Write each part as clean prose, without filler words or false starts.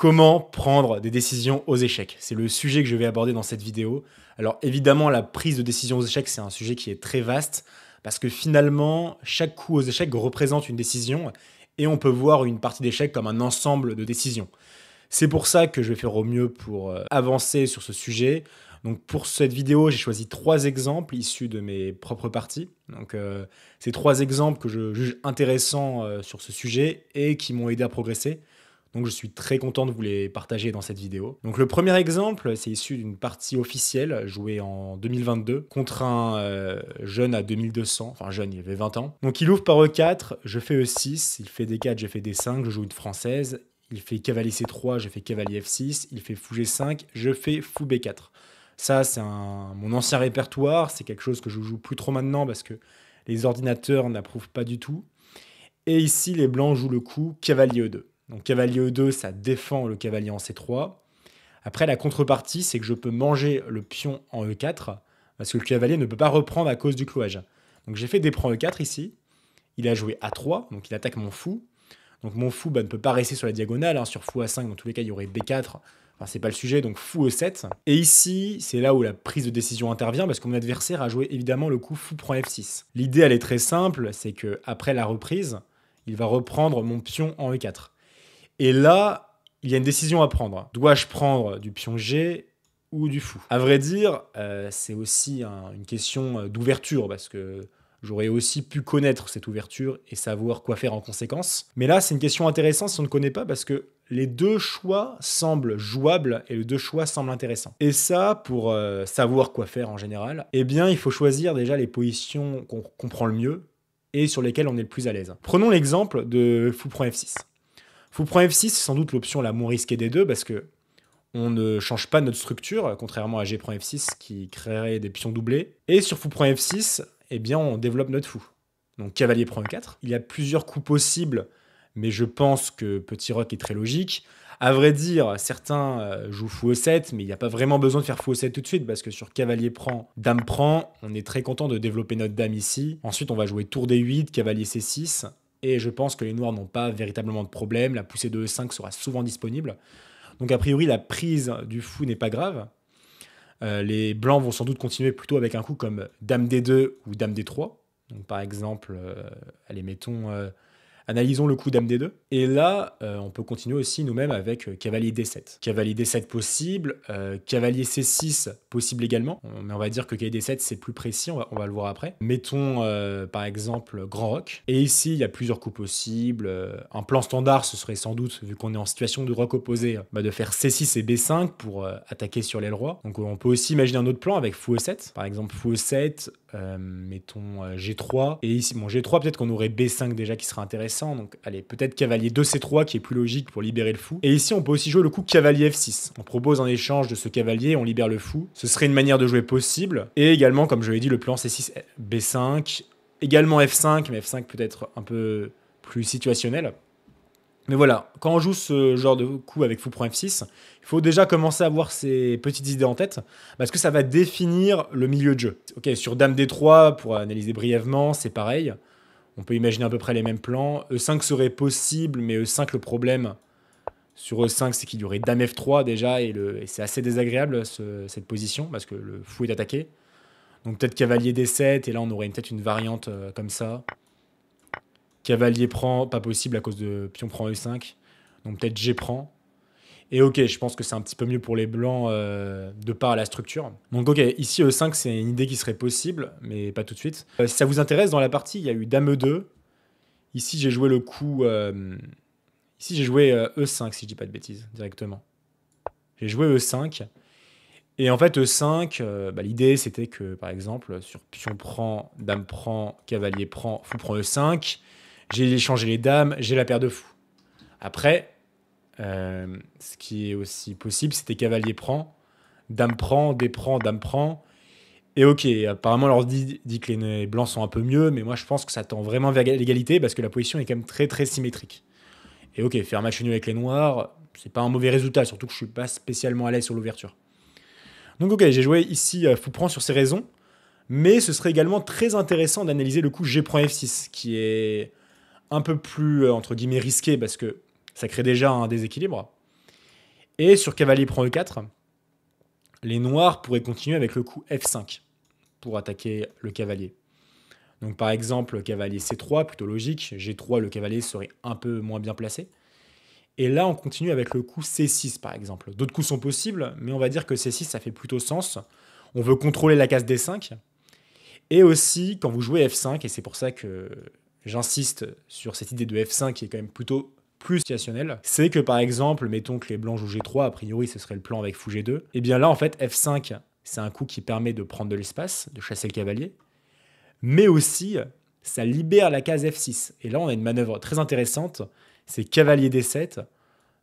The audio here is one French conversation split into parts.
Comment prendre des décisions aux échecs? C'est le sujet que je vais aborder dans cette vidéo. Alors évidemment, la prise de décision aux échecs, c'est un sujet qui est très vaste parce que finalement, chaque coup aux échecs représente une décision et on peut voir une partie d'échec comme un ensemble de décisions. C'est pour ça que je vais faire au mieux pour avancer sur ce sujet. Donc pour cette vidéo, j'ai choisi 3 exemples issus de mes propres parties. Donc c'est 3 exemples que je juge intéressants sur ce sujet et qui m'ont aidé à progresser. Donc je suis très content de vous les partager dans cette vidéo. Donc le premier exemple, c'est issu d'une partie officielle jouée en 2022 contre un jeune à 2200, enfin jeune, il avait 20 ans. Donc il ouvre par E4, je fais E6, il fait D4, je fais D5, je joue une française, il fait cavalier C3, je fais cavalier F6, il fait fou G5, je fais fou B4. Ça, c'est mon ancien répertoire, c'est quelque chose que je joue plus trop maintenant parce que les ordinateurs n'approuvent pas du tout. Et ici, les blancs jouent le coup cavalier E2. Donc cavalier E2, ça défend le cavalier en C3. Après, la contrepartie, c'est que je peux manger le pion en E4 parce que le cavalier ne peut pas reprendre à cause du clouage. Donc j'ai fait D prend E4 ici. Il a joué A3, donc il attaque mon fou. Donc mon fou ne peut pas rester sur la diagonale. Sur fou A5, dans tous les cas, il y aurait B4. Enfin, c'est pas le sujet, donc fou E7. Et ici, c'est là où la prise de décision intervient parce que mon adversaire a joué évidemment le coup fou prend F6. L'idée, elle est très simple, c'est que après la reprise, il va reprendre mon pion en E4. Et là, il y a une décision à prendre. Dois-je prendre du pion G ou du fou? À vrai dire, c'est aussi une question d'ouverture, parce que j'aurais aussi pu connaître cette ouverture et savoir quoi faire en conséquence. Mais là, c'est une question intéressante si on ne connaît pas, parce que les deux choix semblent jouables et les deux choix semblent intéressants. Et ça, pour savoir quoi faire en général, eh bien, il faut choisir déjà les positions qu'on comprend le mieux et sur lesquelles on est le plus à l'aise. Prenons l'exemple de fou prend F6. Fou prend F6, c'est sans doute l'option la moins risquée des deux parce que on ne change pas notre structure, contrairement à G prend F6 qui créerait des pions doublés. Et sur fou prend F6, eh bien, on développe notre fou. Donc cavalier prend E4. Il y a plusieurs coups possibles, mais je pense que petit roc est très logique. À vrai dire, certains jouent fou E7, mais il n'y a pas vraiment besoin de faire fou E7 tout de suite parce que sur cavalier prend, dame prend, on est très content de développer notre dame ici. Ensuite, on va jouer tour D8, cavalier C6. Et je pense que les noirs n'ont pas véritablement de problème. La poussée de E5 sera souvent disponible. Donc a priori, la prise du fou n'est pas grave. Les blancs vont sans doute continuer plutôt avec un coup comme dame D2 ou dame D3. Donc par exemple, allez, analysons le coup dame D2. Et là, on peut continuer aussi nous-mêmes avec cavalier D7. Cavalier D7 possible, cavalier C6 possible également. Mais on va dire que cavalier D7 c'est plus précis, on va le voir après. Mettons par exemple grand roc. Et ici, il y a plusieurs coups possibles. Un plan standard, ce serait sans doute, vu qu'on est en situation de roc opposé, de faire C6 et B5 pour attaquer sur l'aile roi. Donc on peut aussi imaginer un autre plan avec fou E7. Par exemple fou E7, mettons G3. Et ici, bon G3, peut-être qu'on aurait B5 déjà qui serait intéressant. Donc allez, peut-être cavalier 2C3 qui est plus logique pour libérer le fou. Et ici, on peut aussi jouer le coup cavalier F6. On propose en échange de ce cavalier, on libère le fou. Ce serait une manière de jouer possible. Et également, comme je l'ai dit, le plan C6, B5. Également F5, mais F5 peut être un peu plus situationnel. Mais voilà, quand on joue ce genre de coup avec fou prend F6, il faut déjà commencer à avoir ces petites idées en tête, parce que ça va définir le milieu de jeu. Ok, sur dame D3, pour analyser brièvement, c'est pareil. On peut imaginer à peu près les mêmes plans. E5 serait possible, mais E5, le problème sur E5, c'est qu'il y aurait dame F3 déjà, et c'est assez désagréable cette position, parce que le fou est attaqué. Donc peut-être cavalier D7, et là on aurait peut-être une variante comme ça. Cavalier prend, pas possible à cause de pion prend E5. Donc peut-être G prend. Et ok, je pense que c'est un petit peu mieux pour les blancs de par à la structure. Donc ok, ici E5 c'est une idée qui serait possible, mais pas tout de suite. Si ça vous intéresse, dans la partie, il y a eu dame E2. Ici j'ai joué le coup... ici j'ai joué E5 si je dis pas de bêtises, directement. J'ai joué E5. Et en fait E5, l'idée c'était que par exemple sur pion prend, dame prend, cavalier prend, fou prend E5, j'ai échangé les dames, j'ai la paire de fou. Après... ce qui est aussi possible, c'était cavalier prend, dame prend, dé prend, dame prend. Et ok, apparemment l'ordi dit que les blancs sont un peu mieux, mais moi je pense que ça tend vraiment vers l'égalité parce que la position est quand même très très symétrique. Et ok, faire match nul avec les noirs, c'est pas un mauvais résultat, surtout que je suis pas spécialement à l'aise sur l'ouverture. Donc ok, j'ai joué ici fou prend sur ces raisons, mais ce serait également très intéressant d'analyser le coup G prend F6, qui est un peu plus entre guillemets risqué parce que ça crée déjà un déséquilibre. Et sur cavalier prend E4, les noirs pourraient continuer avec le coup F5 pour attaquer le cavalier. Donc par exemple, cavalier C3, plutôt logique. G3, le cavalier serait un peu moins bien placé. Et là, on continue avec le coup C6, par exemple. D'autres coups sont possibles, mais on va dire que C6, ça fait plutôt sens. On veut contrôler la case D5. Et aussi, quand vous jouez F5, et c'est pour ça que j'insiste sur cette idée de F5 qui est quand même plutôt plus situationnelle, c'est que par exemple, mettons que les blancs jouent G3, a priori ce serait le plan avec fou G2, et bien là en fait F5 c'est un coup qui permet de prendre de l'espace, de chasser le cavalier, mais aussi ça libère la case F6. Et là on a une manœuvre très intéressante, c'est cavalier D7,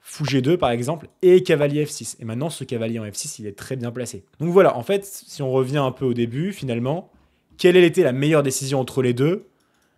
fou G2 par exemple, et cavalier F6. Et maintenant ce cavalier en F6 il est très bien placé. Donc voilà, en fait si on revient un peu au début, finalement, quelle était la meilleure décision entre les deux?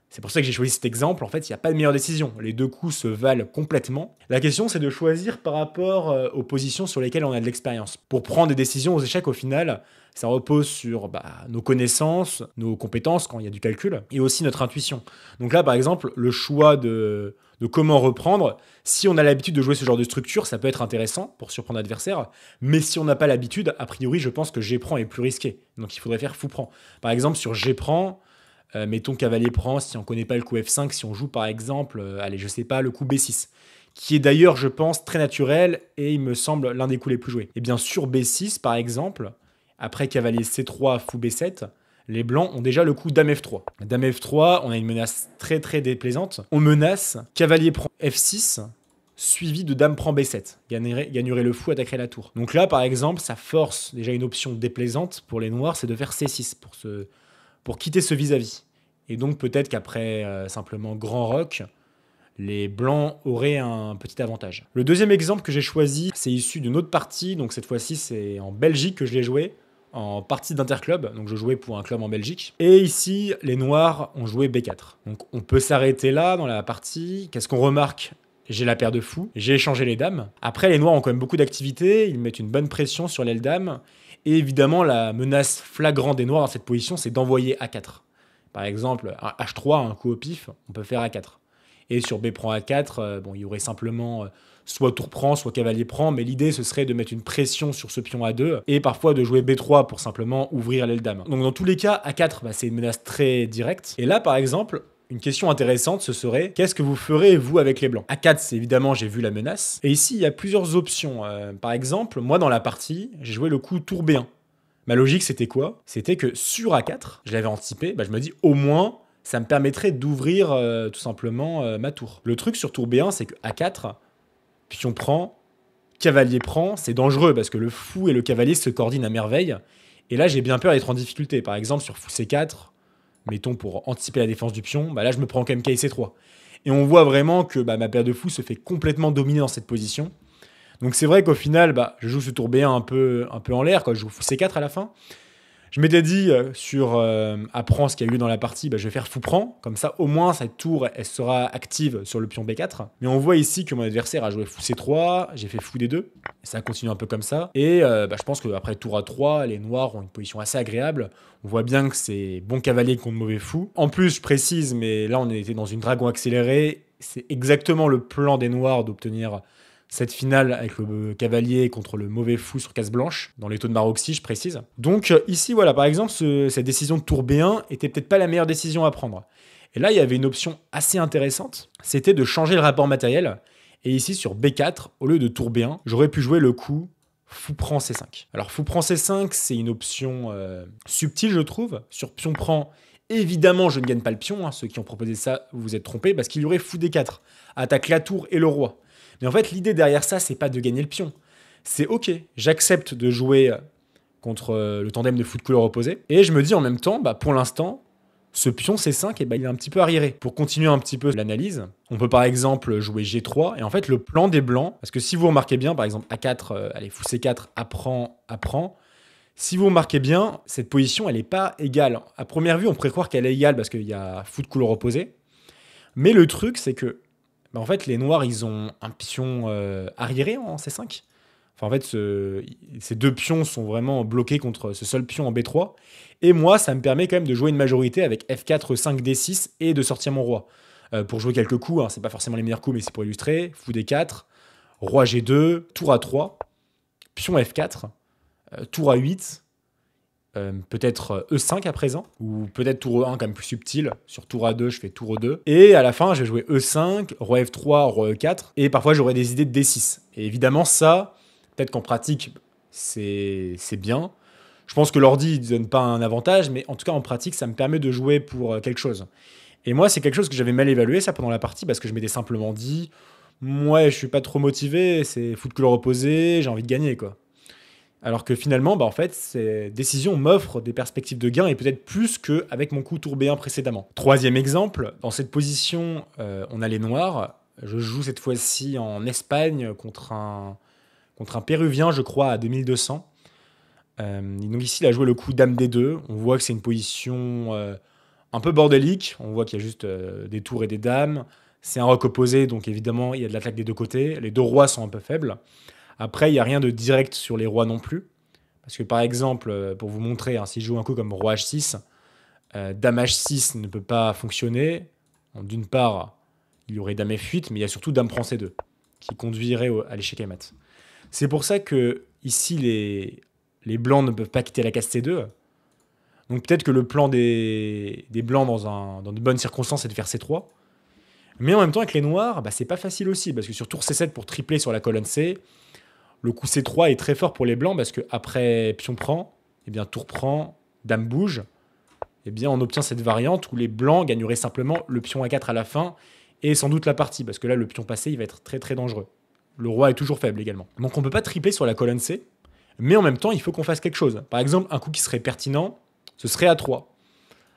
C'est pour ça que j'ai choisi cet exemple. En fait, il n'y a pas de meilleure décision. Les deux coups se valent complètement. La question, c'est de choisir par rapport aux positions sur lesquelles on a de l'expérience. Pour prendre des décisions aux échecs, au final, ça repose sur nos connaissances, nos compétences quand il y a du calcul, et aussi notre intuition. Donc là, par exemple, le choix de comment reprendre, si on a l'habitude de jouer ce genre de structure, ça peut être intéressant pour surprendre l'adversaire, mais si on n'a pas l'habitude, a priori, je pense que G prend est plus risqué. Donc il faudrait faire fou prend. Par exemple, sur G prend, mettons cavalier prend, si on ne connaît pas le coup F5, si on joue par exemple, allez, je sais pas, le coup B6, qui est d'ailleurs, je pense, très naturel et il me semble l'un des coups les plus joués. Et bien sur B6, par exemple, après cavalier C3, fou B7, les blancs ont déjà le coup dame F3. Dame F3, on a une menace très très déplaisante. On menace cavalier prend F6, suivi de dame prend B7. Gagnerait le fou, attaquerait la tour. Donc là, par exemple, ça force déjà une option déplaisante pour les noirs, c'est de faire C6 pour quitter ce vis-à-vis. Et donc peut-être qu'après simplement grand roc, les blancs auraient un petit avantage. Le deuxième exemple que j'ai choisi, c'est issu d'une autre partie, donc cette fois-ci c'est en Belgique que je l'ai joué, en partie d'interclub, donc je jouais pour un club en Belgique. Et ici, les noirs ont joué B4. Donc on peut s'arrêter là dans la partie. Qu'est-ce qu'on remarque? J'ai la paire de fous, j'ai échangé les dames. Après, les noirs ont quand même beaucoup d'activité, ils mettent une bonne pression sur l'aile dame. Et évidemment, la menace flagrante des noirs dans cette position, c'est d'envoyer A4. Par exemple, un H3, un coup au pif, on peut faire A4. Et sur B prend A4, il y aurait simplement soit tour prend, soit cavalier prend, mais l'idée, ce serait de mettre une pression sur ce pion A2, et parfois de jouer B3 pour simplement ouvrir l'aile dame. Donc dans tous les cas, A4, c'est une menace très directe. Et là, par exemple, une question intéressante, ce serait qu'est-ce que vous ferez, vous, avec les blancs? A4, c'est évidemment, j'ai vu la menace. Et ici, il y a plusieurs options. Par exemple, moi, dans la partie, j'ai joué le coup tour B1. Ma logique, c'était quoi? C'était que sur A4, je l'avais anticipé, je me dis, au moins, ça me permettrait d'ouvrir tout simplement ma tour. Le truc sur tour B1, c'est que A4, pion prend, cavalier prend, c'est dangereux parce que le fou et le cavalier se coordinent à merveille. Et là, j'ai bien peur d'être en difficulté. Par exemple, sur fou C4, mettons pour anticiper la défense du pion, là je me prends quand même KC3. Et on voit vraiment que ma paire de fous se fait complètement dominer dans cette position. Donc c'est vrai qu'au final, je joue ce tour B1 un peu en l'air, je joue fou C4 à la fin. Je m'étais dit sur apprend ce qu'il y a eu dans la partie, je vais faire fou prend, comme ça au moins cette tour elle sera active sur le pion B4. Mais on voit ici que mon adversaire a joué fou C3, j'ai fait fou D2, et ça continue un peu comme ça. Et je pense qu'après tour A3, les noirs ont une position assez agréable. On voit bien que c'est bon cavalier contre mauvais fou. En plus, je précise, mais là on était dans une dragon accélérée, c'est exactement le plan des noirs d'obtenir cette finale avec le cavalier contre le mauvais fou sur case blanche, dans les taux de Maroxy, je précise. Donc ici, voilà, par exemple, cette décision de tour B1 était peut-être pas la meilleure décision à prendre. Et là, il y avait une option assez intéressante, c'était de changer le rapport matériel. Et ici, sur B4, au lieu de tour B1, j'aurais pu jouer le coup fou prend C5. Alors, fou prend C5, c'est une option subtile, je trouve. Sur pion prend, évidemment, je ne gagne pas le pion. Ceux qui ont proposé ça, vous vous êtes trompés, parce qu'il y aurait fou D4, attaque la tour et le roi. Mais en fait, l'idée derrière ça, c'est pas de gagner le pion. C'est ok, j'accepte de jouer contre le tandem de fou de couleur opposée. Et je me dis en même temps, pour l'instant, ce pion C5, il est un petit peu arriéré. Pour continuer un petit peu l'analyse, on peut par exemple jouer G3. Et en fait, le plan des blancs, parce que si vous remarquez bien, par exemple A4, allez, fou C4, apprend. Si vous remarquez bien, cette position, elle n'est pas égale. À première vue, on pourrait croire qu'elle est égale parce qu'il y a fou de couleur opposée. Mais le truc, c'est que en fait, les noirs, ils ont un pion arriéré en C5. Enfin, en fait, ces deux pions sont vraiment bloqués contre ce seul pion en B3. Et moi, ça me permet quand même de jouer une majorité avec F4, 5, D6 et de sortir mon roi. Pour jouer quelques coups, c'est pas forcément les meilleurs coups, mais c'est pour illustrer. Fou D4, roi G2, tour A3, pion F4, tour A8, peut-être E5 à présent, ou peut-être tour E1 quand même plus subtil. Sur tour A2, je fais tour E2. Et à la fin, je vais jouer E5, roi F3, roi E4, et parfois j'aurai des idées de D6. Et évidemment, ça, peut-être qu'en pratique, c'est bien. Je pense que l'ordi ne donne pas un avantage, mais en tout cas en pratique, ça me permet de jouer pour quelque chose. Et moi, c'est quelque chose que j'avais mal évalué ça pendant la partie, parce que je m'étais simplement dit, ouais, je suis pas trop motivé, c'est foutre que le reposer, j'ai envie de gagner, quoi. Alors que finalement, en fait, ces décisions m'offrent des perspectives de gain et peut-être plus qu'avec mon coup tour B1 précédemment. Troisième exemple, dans cette position, on a les noirs. Je joue cette fois-ci en Espagne contre un Péruvien, je crois, à 2200. Donc ici, il a joué le coup Dame D2. On voit que c'est une position un peu bordélique. On voit qu'il y a juste des tours et des dames. C'est un roc opposé, donc évidemment, il y a de l'attaque des deux côtés. Les deux rois sont un peu faibles. Après, il n'y a rien de direct sur les rois non plus. Parce que par exemple, pour vous montrer, si je joue un coup comme roi H6, dame H6 ne peut pas fonctionner. D'une part, il y aurait dame F8, mais il y a surtout dame prend C2, qui conduirait à l'échec et mat. C'est pour ça que ici, les blancs ne peuvent pas quitter la case C2. Donc peut-être que le plan des blancs dans de bonnes circonstances, c'est de faire C3. Mais en même temps, avec les noirs, c'est pas facile aussi, parce que sur tour C7 pour tripler sur la colonne C, le coup C3 est très fort pour les blancs, parce que après pion prend, et bien tour prend, dame bouge, et bien on obtient cette variante où les blancs gagneraient simplement le pion A4 à la fin, et sans doute la partie, parce que là, le pion passé, il va être très très dangereux. Le roi est toujours faible également. Donc on peut pas tripler sur la colonne C, mais en même temps, il faut qu'on fasse quelque chose. Par exemple, un coup qui serait pertinent, ce serait A3.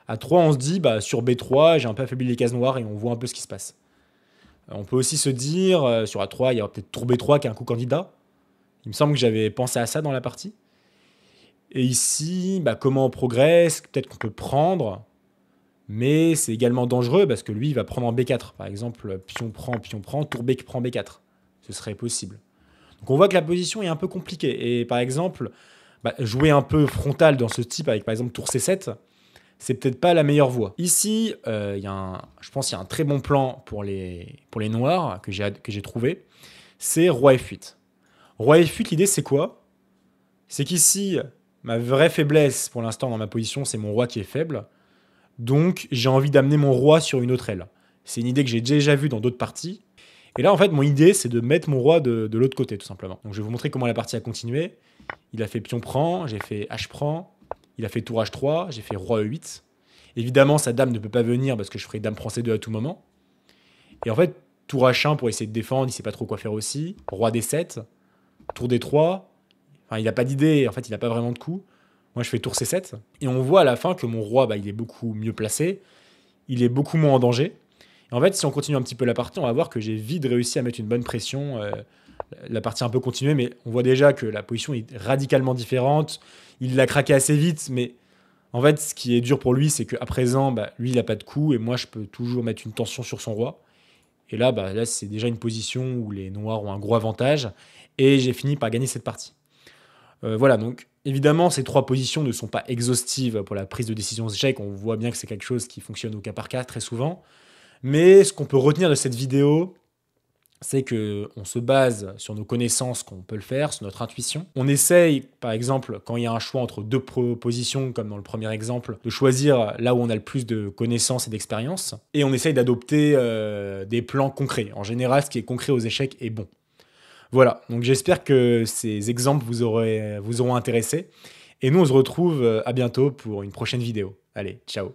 A3, on se dit, sur B3, j'ai un peu affaibli les cases noires et on voit un peu ce qui se passe. On peut aussi se dire, sur A3, il y aura peut-être tour B3 qui est un coup candidat. Il me semble que j'avais pensé à ça dans la partie. Et ici, comment on progresse, peut-être qu'on peut prendre, mais c'est également dangereux parce que lui, il va prendre en B4. Par exemple, pion prend, tour B prend B4. Ce serait possible. Donc on voit que la position est un peu compliquée. Et par exemple, jouer un peu frontal dans ce type avec par exemple tour C7, c'est peut-être pas la meilleure voie. Ici, je pense qu'il y a un très bon plan pour les noirs que j'ai trouvé. C'est roi F8. Roi F8, l'idée c'est quoi? C'est qu'ici, ma vraie faiblesse pour l'instant dans ma position, c'est mon roi qui est faible. Donc j'ai envie d'amener mon roi sur une autre aile. C'est une idée que j'ai déjà vue dans d'autres parties. Et là, en fait, mon idée, c'est de mettre mon roi de l'autre côté, tout simplement. Donc je vais vous montrer comment la partie a continué. Il a fait pion prend, j'ai fait H prend, il a fait tour H3, j'ai fait roi E8. Évidemment, sa dame ne peut pas venir parce que je ferai dame prend C2 à tout moment. Et en fait, tour H1 pour essayer de défendre, il sait pas trop quoi faire aussi. Roi D7, tour D3. Enfin, il n'a pas d'idée, en fait, il n'a pas vraiment de coup. Moi, je fais tour C7. Et on voit à la fin que mon roi, il est beaucoup mieux placé. Il est beaucoup moins en danger. Et en fait, si on continue un petit peu la partie, on va voir que j'ai vite réussi à mettre une bonne pression. La partie a un peu continué, mais on voit déjà que la position est radicalement différente. Il l'a craqué assez vite, mais en fait, ce qui est dur pour lui, c'est qu'à présent, lui, il n'a pas de coup, et moi, je peux toujours mettre une tension sur son roi. Et là, là c'est déjà une position où les noirs ont un gros avantage, et j'ai fini par gagner cette partie. Voilà, donc évidemment, ces trois positions ne sont pas exhaustives pour la prise de décision aux échecs. On voit bien que c'est quelque chose qui fonctionne au cas par cas très souvent. Mais ce qu'on peut retenir de cette vidéo, c'est qu'on se base sur nos connaissances qu'on peut le faire, sur notre intuition. On essaye, par exemple, quand il y a un choix entre deux propositions, comme dans le premier exemple, de choisir là où on a le plus de connaissances et d'expérience. Et on essaye d'adopter des plans concrets. En général, ce qui est concret aux échecs est bon. Voilà, donc j'espère que ces exemples vous auront intéressé. Et nous, on se retrouve à bientôt pour une prochaine vidéo. Allez, ciao!